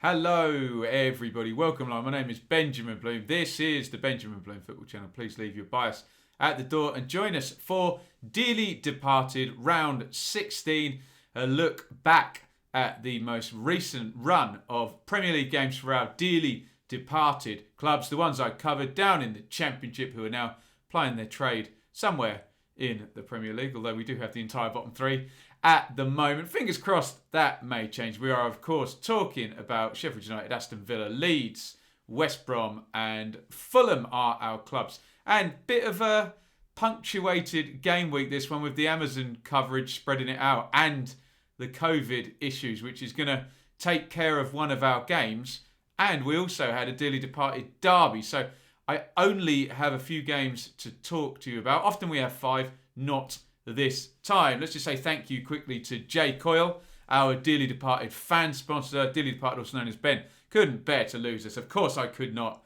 Hello, everybody. Welcome along. My name is Benjamin Bloom. This is the Benjamin Bloom Football Channel. Please leave your bias at the door and join us for Dearly Departed Round 16. A look back at the most recent run of Premier League games for our dearly departed clubs, the ones I covered down in the Championship, who are now plying their trade somewhere in the Premier League, although we do have the entire bottom three at the moment. Fingers crossed that may change. We are, of course, talking about Sheffield United, Aston Villa, Leeds, West Brom and Fulham are our clubs. And bit of a punctuated game week, this one, with the Amazon coverage spreading it out and the COVID issues, which is going to take care of one of our games. And we also had a dearly departed derby. So I only have a few games to talk to you about. Often we have five, not this time. Let's just say thank you quickly to Coyle, our dearly departed fan sponsor, dearly departed also known as Ben. Couldn't bear to lose us. Of course I could not.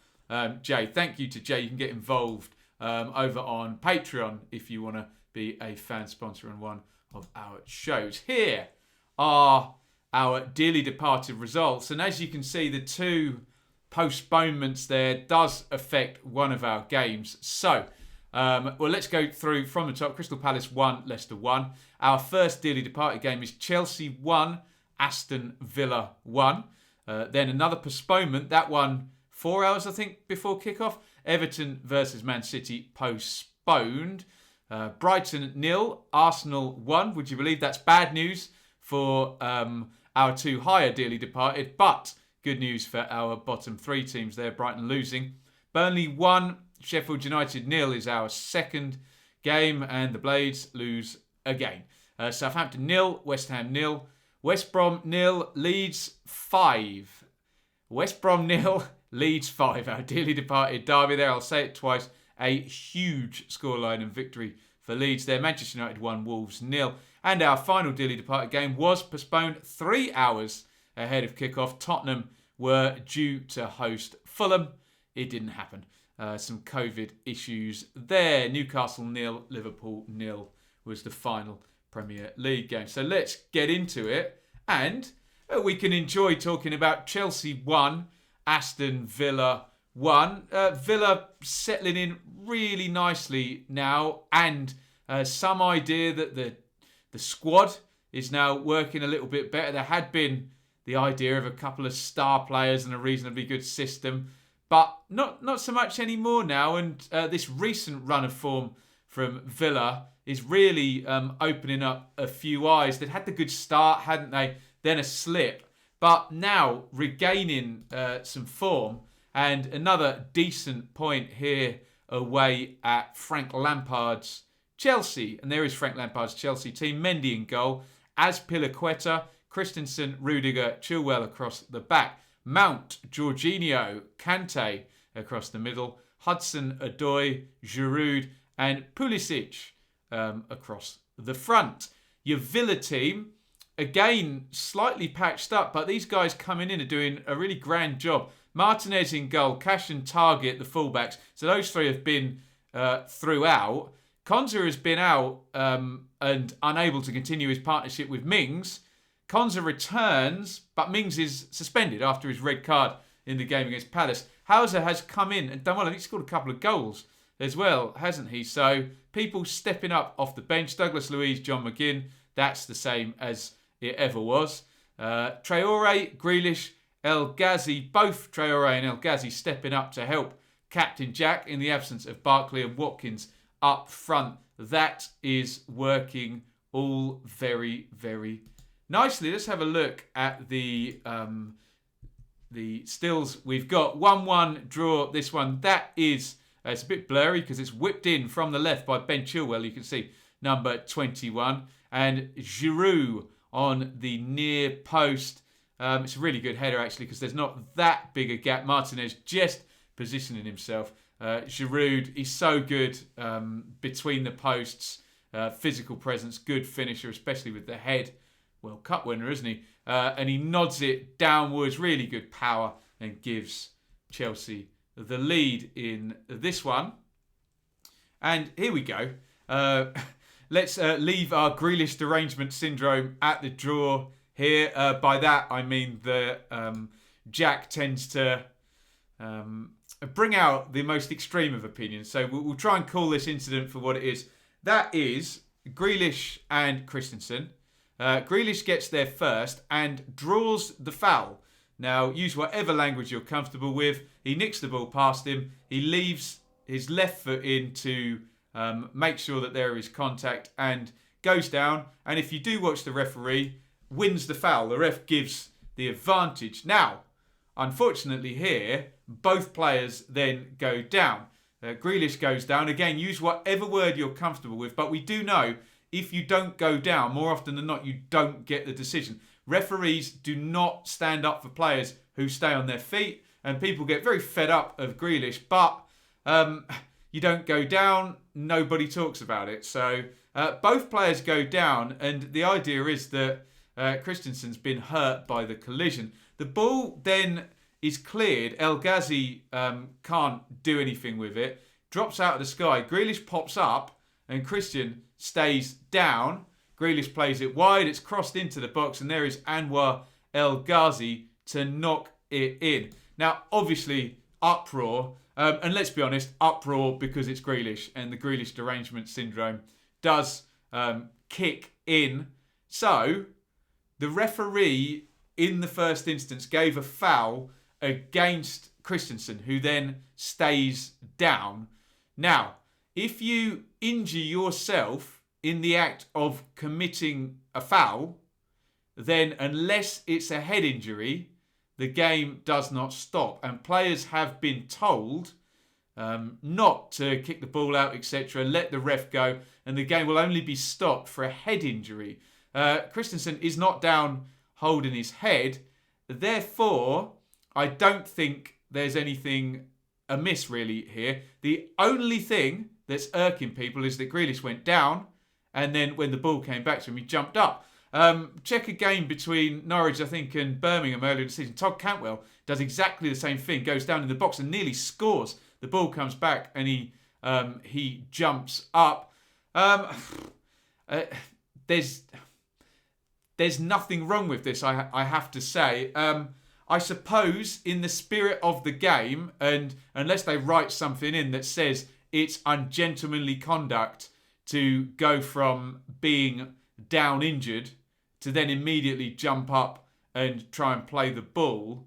Jay, thank you to Jay. You can get involved over on Patreon if you want to be a fan sponsor on one of our shows. Here are our dearly departed results. And as you can see, the two postponements there does affect one of our games. So, let's go through from the top. Crystal Palace 1, Leicester 1. Our first dearly departed game is Chelsea 1, Aston Villa 1. Then another postponement, that one 4 hours, I think, before kickoff. Everton versus Man City postponed. Brighton 0, Arsenal 1. Would you believe that's bad news for our two higher dearly departed, but good news for our bottom three teams there. Brighton losing. Burnley 1, Sheffield United 0 is our second game, and the Blades lose again. Southampton 0, West Ham 0, West Brom 0, Leeds 5. West Brom 0, Leeds 5. Our dearly departed derby there. I'll say it twice. A huge scoreline and victory for Leeds there. Manchester United 1, Wolves 0. And our final dearly departed game was postponed 3 hours ahead of kickoff. Tottenham were due to host Fulham. It didn't happen. Some COVID issues there. Newcastle 0, Liverpool 0 was the final Premier League game. So let's get into it. And we can enjoy talking about Chelsea 1, Aston Villa 1. Villa settling in really nicely now, and some idea that the squad is now working a little bit better. There had been the idea of a couple of star players and a reasonably good system, but not so much anymore now. And this recent run of form from Villa is really opening up a few eyes. They'd had the good start, hadn't they? Then a slip. But now regaining some form, and another decent point here away at Frank Lampard's Chelsea. And there is Frank Lampard's Chelsea team. Mendy in goal. Azpilicueta, Christensen, Rudiger, Chilwell across the back. Mount, Jorginho, Kante across the middle. Hudson-Odoi, Giroud and Pulisic across the front. Your Villa team, again, slightly patched up, but these guys coming in are doing a really grand job. Martinez in goal, Cash and Target, the fullbacks. So those three have been throughout. Konsa has been out and unable to continue his partnership with Mings. Konsa returns, but Mings is suspended after his red card in the game against Palace. Hauser has come in and done well. I think he scored a couple of goals as well, hasn't he? So people stepping up off the bench. Douglas Luiz, John McGinn. That's the same as it ever was. Traore, Grealish, El Ghazi. Both Traore and El Ghazi stepping up to help Captain Jack in the absence of Barkley and Watkins up front. That is working all very, very nicely. Let's have a look at the stills we've got. 1-1 draw, this one. That is, it's a bit blurry because it's whipped in from the left by Ben Chilwell. You can see number 21. And Giroud on the near post. It's a really good header, actually, because there's not that big a gap. Martinez just positioning himself. Giroud, he's so good between the posts. Physical presence, good finisher, especially with the head. World Cup winner, isn't he? And he nods it downwards, really good power, and gives Chelsea the lead in this one. And here we go. Let's leave our Grealish derangement syndrome at the draw here. By that, I mean the Jack tends to bring out the most extreme of opinions. So we'll try and call this incident for what it is. That is Grealish and Christensen. Grealish gets there first and draws the foul. Now, use whatever language you're comfortable with. He nicks the ball past him. He leaves his left foot in to make sure that there is contact and goes down. And if you do watch the referee, wins the foul. The ref gives the advantage. Now, unfortunately here, both players then go down. Grealish goes down. Again, use whatever word you're comfortable with. But we do know if you don't go down, more often than not, you don't get the decision. Referees do not stand up for players who stay on their feet. And people get very fed up of Grealish. But you don't go down, nobody talks about it. So both players go down. And the idea is that Christensen's been hurt by the collision. The ball then is cleared. El Ghazi can't do anything with it. Drops out of the sky. Grealish pops up and Christian stays down. Grealish plays it wide. It's crossed into the box and there is Anwar El Ghazi to knock it in. Now, obviously, uproar. And let's be honest, uproar because it's Grealish and the Grealish derangement syndrome does kick in. So, the referee in the first instance gave a foul against Christensen, who then stays down. Now, if you injure yourself in the act of committing a foul, then unless it's a head injury, the game does not stop. And players have been told not to kick the ball out, etc., let the ref go, and the game will only be stopped for a head injury. Christensen is not down holding his head. Therefore, I don't think there's anything amiss really here. The only thing that's irking people is that Grealish went down and then when the ball came back to him, he jumped up. Check a game between Norwich, I think, and Birmingham earlier in the season. Todd Cantwell does exactly the same thing, goes down in the box and nearly scores. The ball comes back and he jumps up. There's nothing wrong with this, I have to say. I suppose in the spirit of the game, and unless they write something in that says it's ungentlemanly conduct to go from being down injured to then immediately jump up and try and play the ball,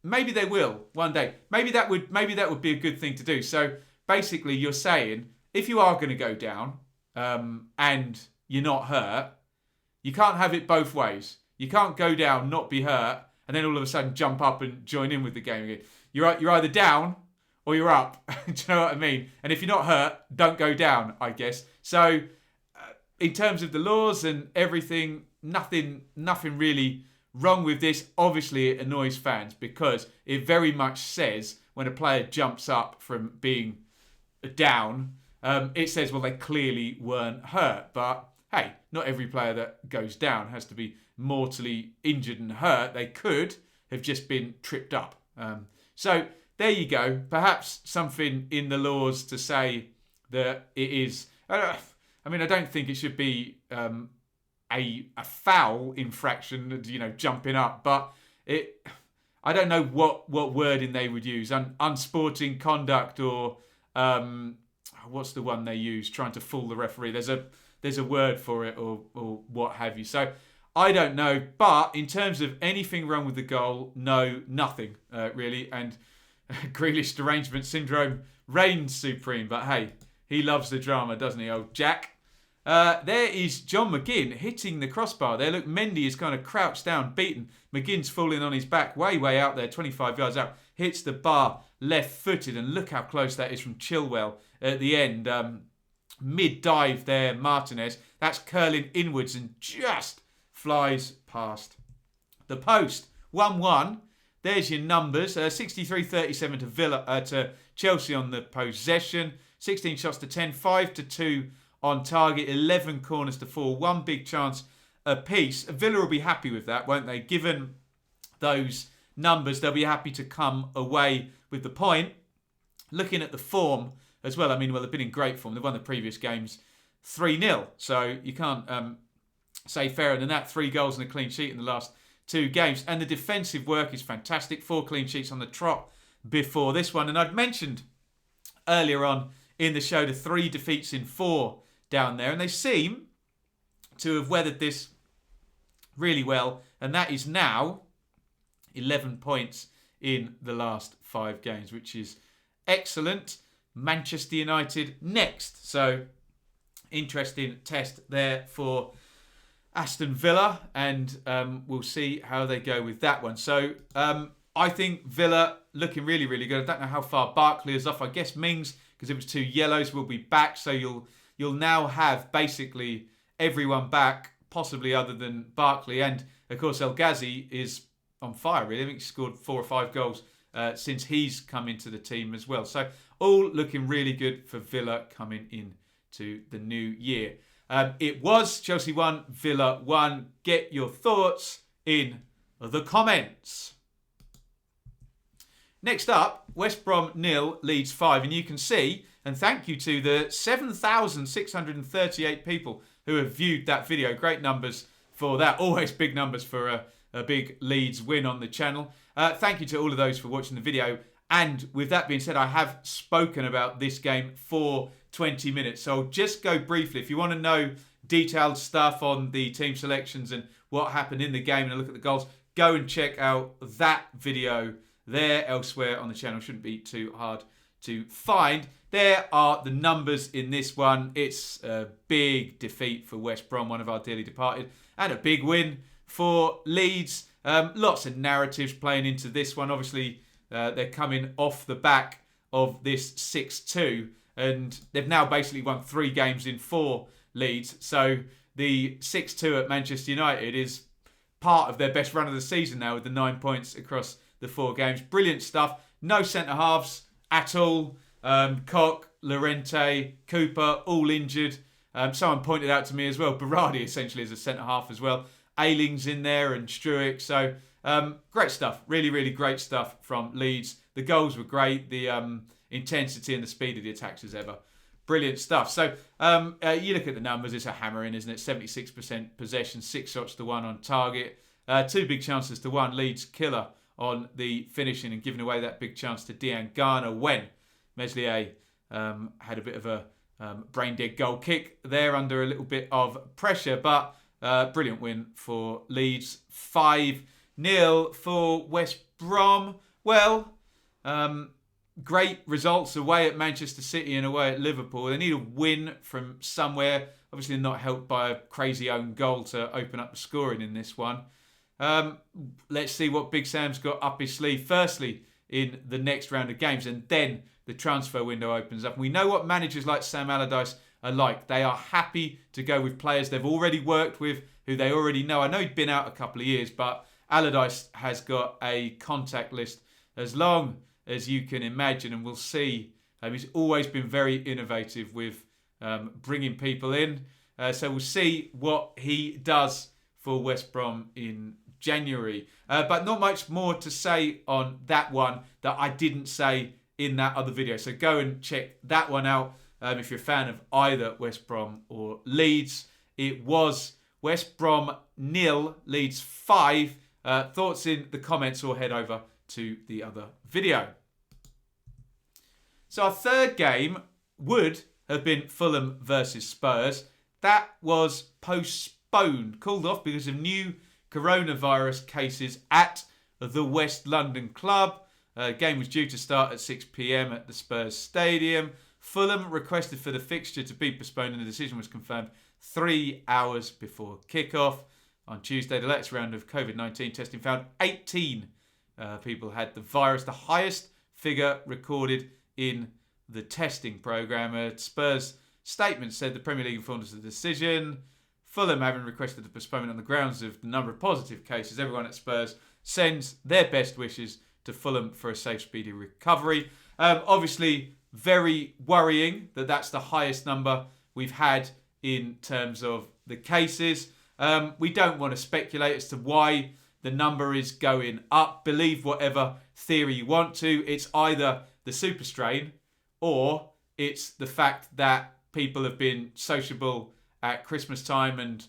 maybe they will one day. Maybe that would be a good thing to do. So basically, you're saying if you are going to go down and you're not hurt, you can't have it both ways. You can't go down, not be hurt, and then all of a sudden jump up and join in with the game again. You're either down or you're up. Do you know what I mean? And if you're not hurt, don't go down, I guess. So in terms of the laws and everything, nothing really wrong with this. Obviously, it annoys fans because it very much says when a player jumps up from being down, it says, well, they clearly weren't hurt. But hey, not every player that goes down has to be mortally injured and hurt. They could have just been tripped up. So there you go. Perhaps something in the laws to say that it is. I don't think it should be a foul infraction, jumping up. But I don't know what wording they would use. Unsporting conduct or what's the one they use? Trying to fool the referee. There's a word for it or what have you. So I don't know. But in terms of anything wrong with the goal, no, nothing really. And Grealish derangement syndrome reigns supreme. But hey, he loves the drama, doesn't he, old Jack? There is John McGinn hitting the crossbar there. Look, Mendy is kind of crouched down, beaten. McGinn's falling on his back, way out there, 25 yards out. Hits the bar left-footed, and look how close that is from Chilwell at the end. Mid-dive there, Martinez. That's curling inwards and just flies past the post. 1-1. There's your numbers. 63-37 to Villa to Chelsea on the possession. 16 shots to 10, 5-2 on target, 11 corners to 4, one big chance apiece. Villa will be happy with that, won't they? Given those numbers, they'll be happy to come away with the point. Looking at the form as well, they've been in great form. They've won the previous games 3-0, so you can't say fairer than that. 3 goals and a clean sheet in the last 2 games. And the defensive work is fantastic. 4 clean sheets on the trot before this one. And I'd mentioned earlier on in the show the 3 defeats in 4 down there. And they seem to have weathered this really well. And that is now 11 points in the last 5 games, which is excellent. Manchester United next. So, interesting test there for Aston Villa, and we'll see how they go with that one. So, I think Villa looking really, really good. I don't know how far Barkley is off. I guess Mings, because it was 2 yellows, will be back. So you'll now have basically everyone back, possibly other than Barkley. And, of course, El Ghazi is on fire, really. I think he scored 4 or 5 goals since he's come into the team as well. So all looking really good for Villa coming into the new year. It was Chelsea 1, Villa 1. Get your thoughts in the comments. Next up, West Brom 0, Leeds 5. And you can see, and thank you to the 7,638 people who have viewed that video. Great numbers for that. Always big numbers for a big Leeds win on the channel. Thank you to all of those for watching the video. And with that being said, I have spoken about this game for 20 minutes. So I'll just go briefly. If you want to know detailed stuff on the team selections and what happened in the game and a look at the goals, go and check out that video there. Elsewhere on the channel, shouldn't be too hard to find. There are the numbers in this one. It's a big defeat for West Brom, one of our dearly departed, and a big win for Leeds. Lots of narratives playing into this one. Obviously, they're coming off the back of this 6-2, and they've now basically won 3 games in 4, Leeds. So the 6-2 at Manchester United is part of their best run of the season now, with the 9 points across the 4 games. Brilliant stuff. No centre-halves at all. Koch, Llorente, Cooper, all injured. Someone pointed out to me as well, Brady essentially is a centre-half as well. Ayling's in there and Struick. So great stuff. Really, really great stuff from Leeds. The goals were great. The intensity and the speed of the attacks as ever. Brilliant stuff. So you look at the numbers, it's a hammering, isn't it? 76% possession, 6 shots to 1 on target. 2 big chances to 1. Leeds killer on the finishing and giving away that big chance to Dean Garner when Meslier had a bit of a brain-dead goal kick there under a little bit of pressure. But brilliant win for Leeds. 5-0 for West Brom. Well, great results away at Manchester City and away at Liverpool. They need a win from somewhere. Obviously not helped by a crazy own goal to open up the scoring in this one. Let's see what Big Sam's got up his sleeve. Firstly, in the next round of games, and then the transfer window opens up. We know what managers like Sam Allardyce are like. They are happy to go with players they've already worked with, who they already know. I know he'd been out a couple of years, but Allardyce has got a contact list as long as you can imagine, and we'll see. He's always been very innovative with bringing people in. So we'll see what he does for West Brom in January. But not much more to say on that one that I didn't say in that other video. So go and check that one out if you're a fan of either West Brom or Leeds. It was West Brom 0, Leeds 5. Thoughts in the comments or head over to the other video. So our third game would have been Fulham versus Spurs. That was postponed, called off because of new coronavirus cases at the West London club. Game was due to start at 6 p.m. at the Spurs Stadium. Fulham requested for the fixture to be postponed and the decision was confirmed 3 hours before kick-off. On Tuesday, the latest round of COVID-19 testing found 18 people had the virus, the highest figure recorded in the testing programme. A Spurs statement said the Premier League informed us of the decision. Fulham, having requested the postponement on the grounds of the number of positive cases, everyone at Spurs sends their best wishes to Fulham for a safe, speedy recovery. Obviously, very worrying that that's the highest number we've had in terms of the cases. We don't want to speculate as to why the number is going up. Believe whatever theory you want to. It's either the super strain or it's the fact that people have been sociable at Christmas time and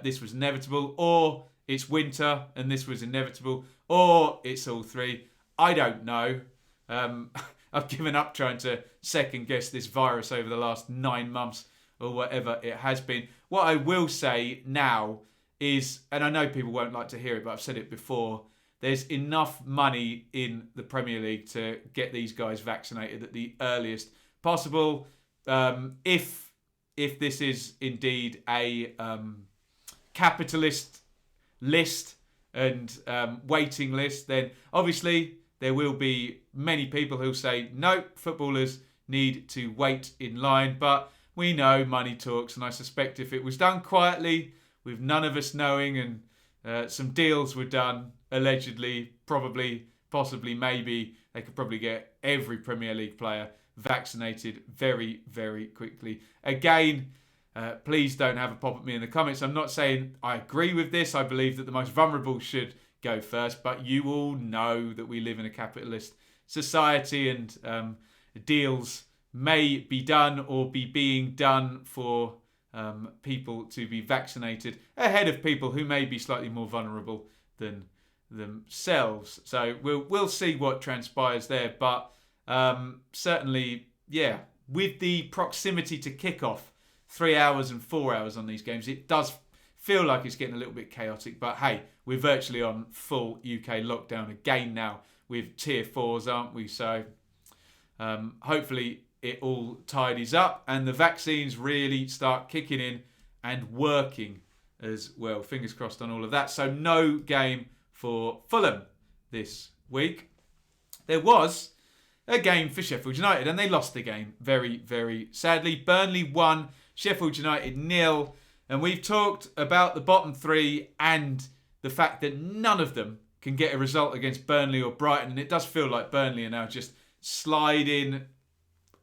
this was inevitable, or it's winter and this was inevitable, or it's all three. I don't know. I've given up trying to second guess this virus over the last 9 months or whatever it has been. What I will say now is, and I know people won't like to hear it, but I've said it before, there's enough money in the Premier League to get these guys vaccinated at the earliest possible. If this is indeed a capitalist list and waiting list, then obviously there will be many people who say, no, footballers need to wait in line. But we know money talks, and I suspect if it was done quietly, with none of us knowing, and some deals were done, allegedly, probably, possibly, maybe, they could probably get every Premier League player vaccinated very, very quickly. Again, please don't have a pop at me in the comments. I'm not saying I agree with this. I believe that the most vulnerable should go first, but you all know that we live in a capitalist society, and deals may be done or be being done for people to be vaccinated ahead of people who may be slightly more vulnerable than themselves. So we'll see what transpires there, but certainly, yeah, with the proximity to kickoff, 3 hours and 4 hours on these games, it does feel like it's getting a little bit chaotic. But hey, we're virtually on full UK lockdown again now with tier 4s, aren't we? So hopefully it all tidies up and the vaccines really start kicking in and working as well. Fingers crossed on all of that. So no game for Fulham this week. There was a game for Sheffield United and they lost the game very, very sadly. Burnley 1, Sheffield United 0. And we've talked about the bottom three and the fact that none of them can get a result against Burnley or Brighton. And it does feel like Burnley are now just sliding,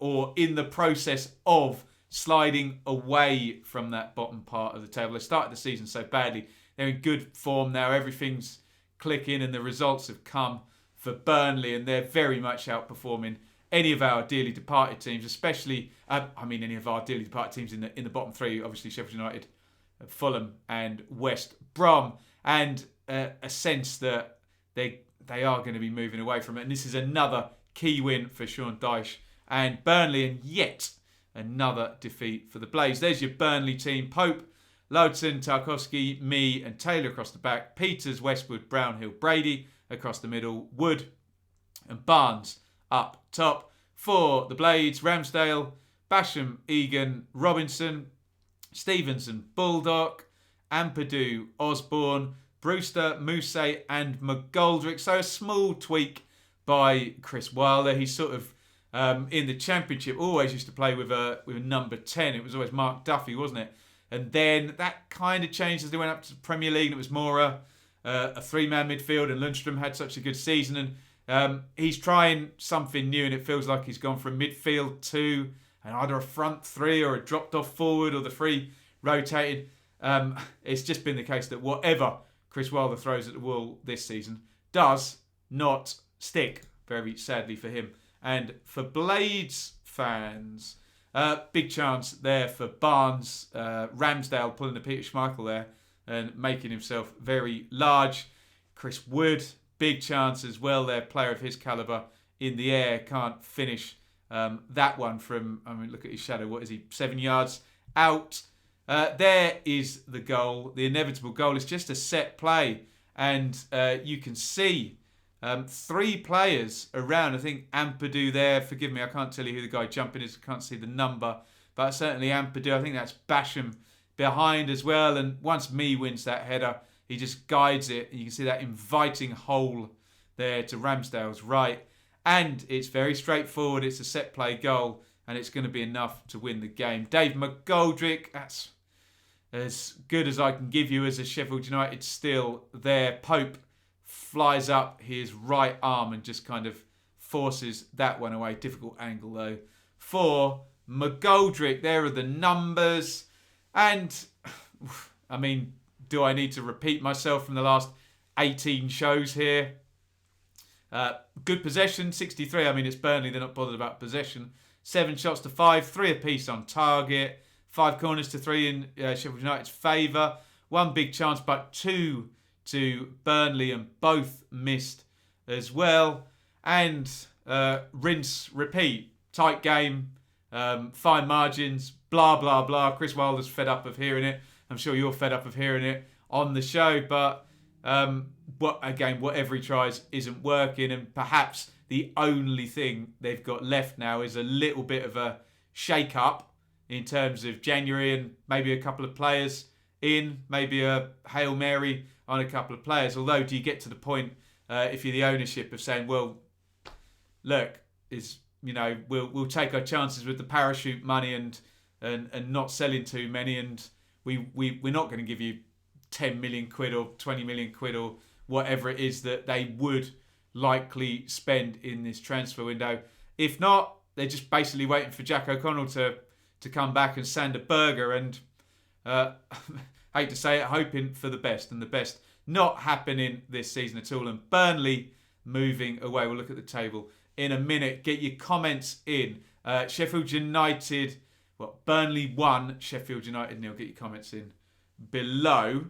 or in the process of sliding away from that bottom part of the table. They started the season so badly. They're in good form now. Everything's clicking and the results have come for Burnley, and they're very much outperforming any of our dearly departed teams, especially, any of our dearly departed teams in the bottom three, obviously Sheffield United, Fulham and West Brom, and a sense that they are going to be moving away from it. And this is another key win for Sean Dyche and Burnley, and yet another defeat for the Blaze. There's your Burnley team: Pope, Lodson, Tarkowski, me and Taylor across the back, Peters, Westwood, Brownhill, Brady across the middle, Wood and Barnes up top. For the Blades: Ramsdale, Basham, Egan, Robinson, Stevenson, Bulldog, Ampadu, Osborne, Brewster, Mousse and McGoldrick. So a small tweak by Chris Wilder. He's sort of in the Championship always used to play with a number 10. It was always Mark Duffy, wasn't it? And then that kind of changed as they went up to the Premier League, and it was more a three-man midfield, and Lundstrom had such a good season, and he's trying something new, and it feels like he's gone from midfield to and either a front three or a dropped off forward, or the three rotated. It's just been the case that whatever Chris Wilder throws at the wall this season does not stick, very sadly for him. And for Blades fans, big chance there for Barnes. Ramsdale pulling the Peter Schmeichel there and making himself very large. Chris Wood, big chance as well there, player of his calibre in the air, can't finish that one from, look at his shadow, what is he, 7 yards out. There is the goal, the inevitable goal. It's just a set play, and you can see three players around. I think Ampadu there, forgive me, I can't tell you who the guy jumping is, I can't see the number, but certainly Ampadu. I think that's Basham behind as well, and once Me wins that header, he just guides it, and you can see that inviting hole there to Ramsdale's right, and it's very straightforward. It's a set play goal, and it's going to be enough to win the game. Dave McGoldrick, that's as good as I can give you as a Sheffield United still there. Pope flies up his right arm and just kind of forces that one away. Difficult angle though for McGoldrick. There are the numbers, and do I need to repeat myself from the last 18 shows here? Good possession, 63. It's Burnley, they're not bothered about possession. 7 shots to 5, 3 apiece on target. 5 corners to 3 in Sheffield United's favour. 1 big chance, but 2 to Burnley and both missed as well. And rinse, repeat. Tight game, fine margins, blah, blah, blah. Chris Wilder's fed up of hearing it. I'm sure you're fed up of hearing it on the show. But whatever he tries isn't working. And perhaps the only thing they've got left now is a little bit of a shake-up in terms of January and maybe a couple of players in, maybe a Hail Mary on a couple of players. Although, do you get to the point, if you're the ownership, of saying, well, look, we'll take our chances with the parachute money and not selling too many, and we're not going to give you 10 million quid or 20 million quid or whatever it is that they would likely spend in this transfer window. If not, they're just basically waiting for Jack O'Connell to come back and sand a burger, and hate to say it, hoping for the best, and the best not happening this season at all. And Burnley moving away. We'll look at the table in a minute. Get your comments in. Sheffield United, Burnley won. Sheffield United nil. Get your comments in below.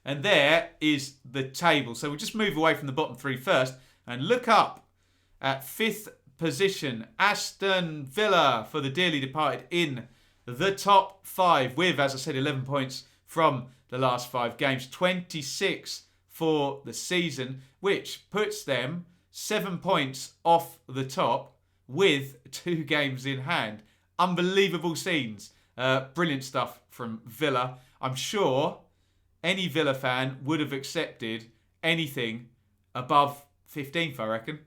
And there is the table. So we'll just move away from the bottom three first and look up at 5th position. Aston Villa for the dearly departed in the top 5 with, as I said, 11 points from the last 5 games. 26 for the season, which puts them 7 points off the top with 2 games in hand. Unbelievable scenes. Brilliant stuff from Villa. I'm sure any Villa fan would have accepted anything above 15th, I reckon,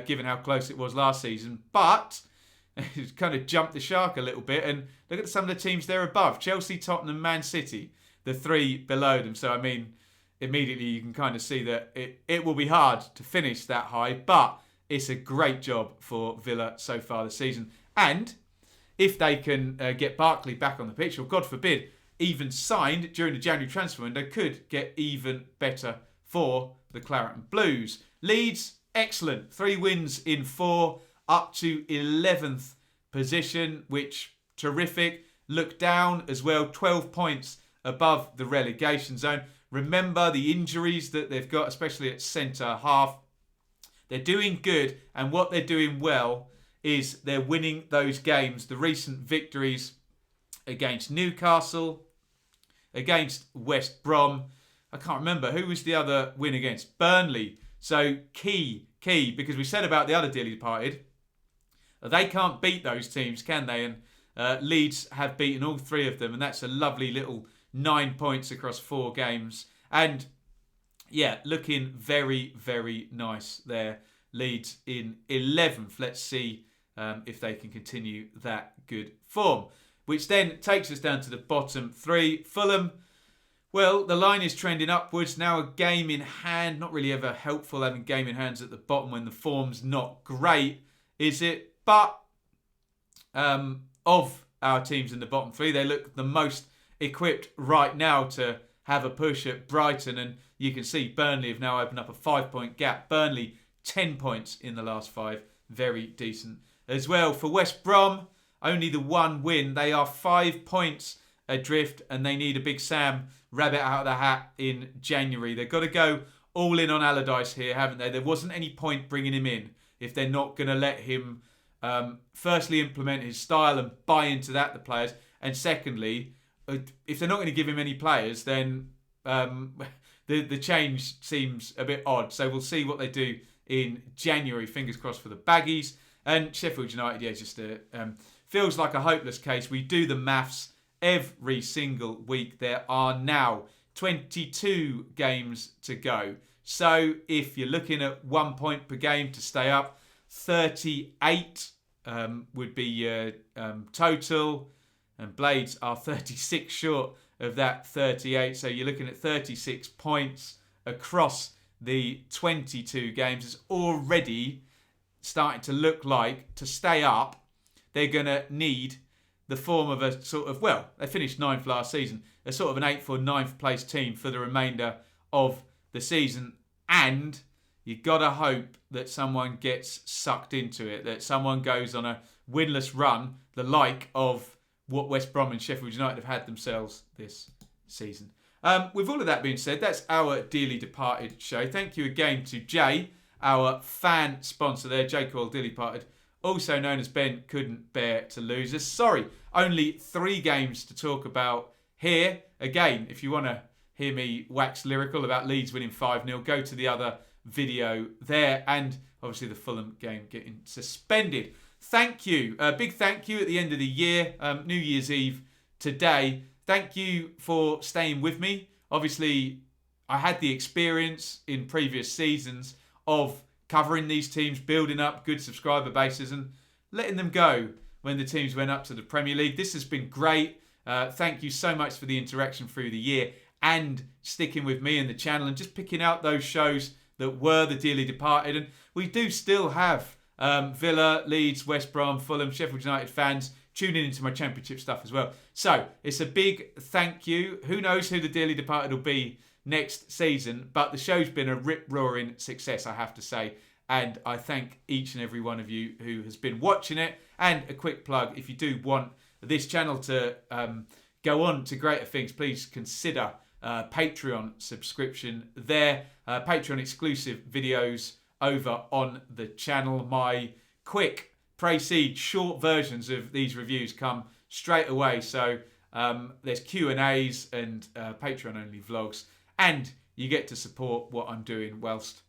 given how close it was last season. But it's kind of jumped the shark a little bit. And look at some of the teams there above. Chelsea, Tottenham, Man City, the 3 below them. So, I mean, immediately you can kind of see that it will be hard to finish that high. But it's a great job for Villa so far this season. And if they can get Barkley back on the pitch, or God forbid, even signed during the January transfer window, could get even better for the Claret and Blues. Leeds, excellent. 3 wins in 4, up to 11th position, which terrific. Look down as well, 12 points above the relegation zone. Remember the injuries that they've got, especially at centre half. They're doing good, and what they're doing well is they're winning those games. The recent victories against Newcastle, against West Brom. I can't remember. Who was the other win against? Burnley. So key, because we said about the other dearly departed, they can't beat those teams, can they? And Leeds have beaten all 3 of them, and that's a lovely little 9 points across 4 games. And yeah, looking very, very nice there. Leeds in 11th. Let's see if they can continue that good form. Which then takes us down to the bottom 3. Fulham, well, the line is trending upwards. Now a game in hand. Not really ever helpful having game in hands at the bottom when the form's not great, is it? But of our teams in the bottom 3, they look the most equipped right now to have a push at Brighton. And you can see Burnley have now opened up a 5-point gap. Burnley, 10 points in the last 5. Very decent as well. For West Brom, only the 1 win. They are 5 points adrift, and they need a big Sam rabbit out of the hat in January. They've got to go all in on Allardyce here, haven't they? There wasn't any point bringing him in if they're not going to let him firstly implement his style and buy into that, the players, and secondly, if they're not going to give him any players, then the change seems a bit odd. So we'll see what they do in January. Fingers crossed for the Baggies. And Sheffield United, yeah, just feels like a hopeless case. We do the maths every single week. There are now 22 games to go. So if you're looking at 1 point per game to stay up, 38 would be your total. And Blades are 36 short of that 38. So you're looking at 36 points across the 22 games. It's already starting to look like, to stay up, they're going to need the form of a sort of, well, they finished 9th last season, a sort of an 8th or 9th place team for the remainder of the season. And you've got to hope that someone gets sucked into it, that someone goes on a winless run, the like of what West Brom and Sheffield United have had themselves this season. With all of that being said, that's our dearly departed show. Thank you again to Jay, our fan sponsor there, Jay Coyle, dearly departed, also known as Ben Couldn't Bear to Lose Us. Sorry, only 3 games to talk about here. Again, if you want to hear me wax lyrical about Leeds winning 5-0, go to the other video there, and obviously the Fulham game getting suspended. Thank you. A big thank you at the end of the year, New Year's Eve today. Thank you for staying with me. Obviously, I had the experience in previous seasons of covering these teams, building up good subscriber bases and letting them go when the teams went up to the Premier League. This has been great. Thank you so much for the interaction through the year and sticking with me and the channel and just picking out those shows that were the dearly departed. And we do still have Villa, Leeds, West Brom, Fulham, Sheffield United fans tuning into my championship stuff as well. So it's a big thank you. Who knows who the dearly departed will be next season, but the show's been a rip-roaring success, I have to say. And I thank each and every one of you who has been watching it. And a quick plug, if you do want this channel to go on to greater things, please consider Patreon subscription there. Patreon exclusive videos over on the channel. My quick pre-seed short versions of these reviews come straight away. So there's Q&As and Patreon only vlogs. And you get to support what I'm doing whilst,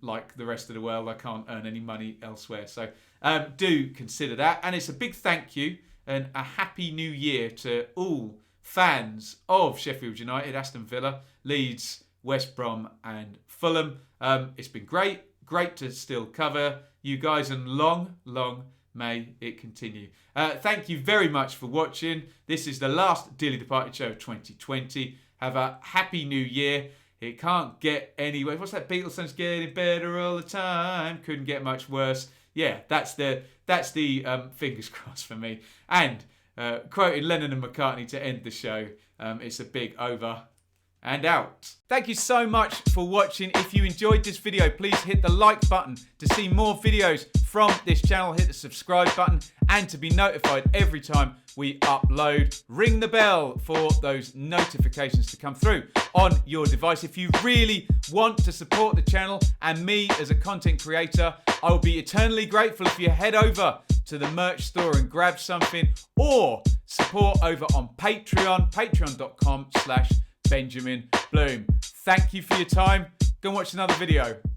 like the rest of the world, I can't earn any money elsewhere. So do consider that. And it's a big thank you and a happy new year to all fans of Sheffield United, Aston Villa, Leeds, West Brom and Fulham. It's been great to still cover you guys, and long may it continue. Thank you very much for watching. This is the last Dearly Departed show of 2020. Have a happy new year. It can't get any worse. What's that Beatles song's getting better all the time? Couldn't get much worse. Yeah, that's the fingers crossed for me. And quoting Lennon and McCartney to end the show, it's a big over and out. Thank you so much for watching. If you enjoyed this video, please hit the like button to see more videos from this channel. Hit the subscribe button and to be notified every time we upload. Ring the bell for those notifications to come through on your device. If you really want to support the channel and me as a content creator, I will be eternally grateful if you head over to the merch store and grab something, or support over on Patreon, patreon.com/Benjamin Bloom. Thank you for your time. Go and watch another video.